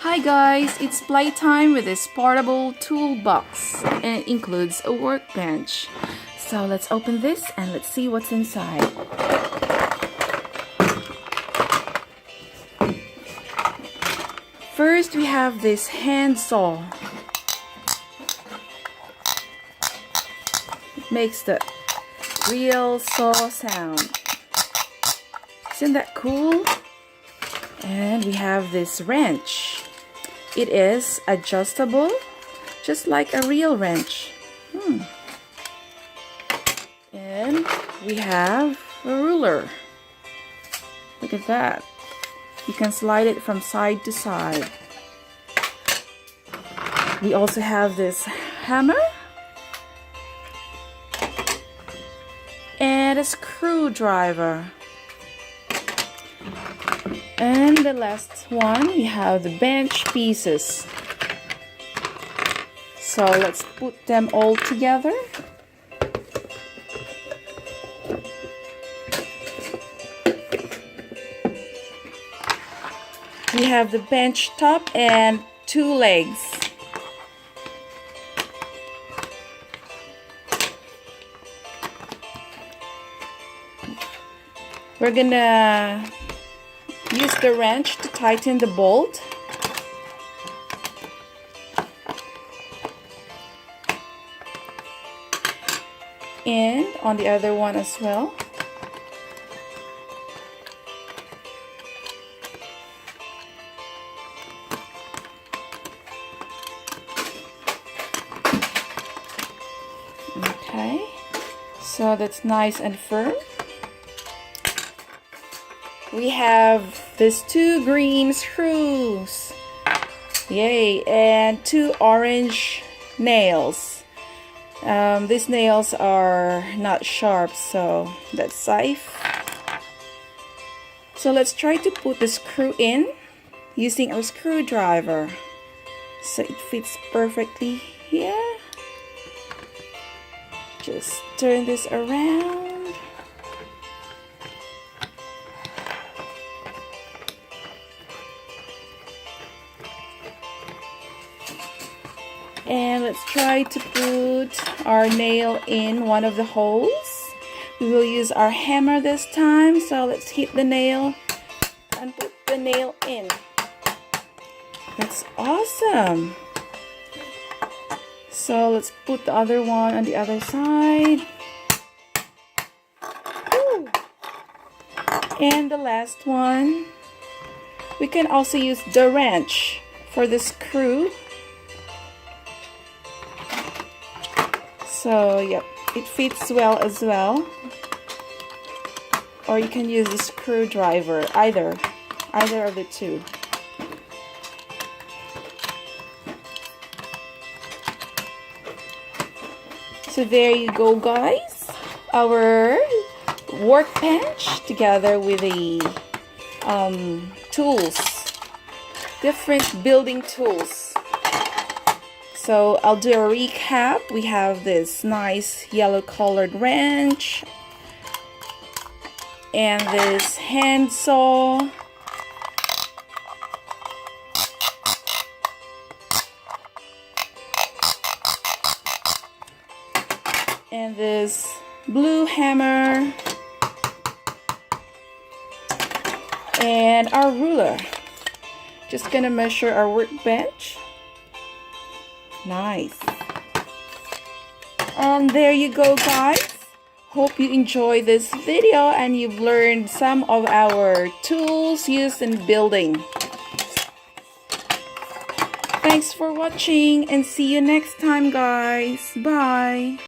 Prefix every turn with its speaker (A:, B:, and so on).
A: Hi guys, it's playtime with this portable toolbox and it includes a workbench. So let's open this and let's see what's inside. First we have this hand saw. It makes the real saw sound. Isn't that cool? And we have this wrench. It is adjustable, just like a real wrench. And we have a ruler. Look at that. You can slide it from side to side. We also have this hammer and a screwdriver. And the last one, we have the bench pieces. So let's put them all together. We have the bench top and two legs. We're gonna use the wrench to tighten the bolt. And on the other one as well. Okay, so that's nice and firm. We have these two green screws, yay, and two orange nails. These nails are not sharp, so that's safe. So let's try to put the screw in using our screwdriver so it fits perfectly here. Just turn this around. And let's try to put our nail in one of the holes. We will use our hammer this time, so let's hit the nail and put the nail in. That's awesome. So let's put the other one on the other side. Woo. And the last one, we can also use the wrench for the screw. So yep, it fits well as well. Or you can use the screwdriver, either of the two. So there you go guys, our workbench together with the tools, different building tools. So I'll do a recap. We have this nice yellow colored wrench and this hand saw, and this blue hammer and our ruler. Just gonna measure our workbench. Nice. And there you go guys. Hope you enjoyed this video and you've learned some of our tools used in building. Thanks for watching and see you next time guys. Bye.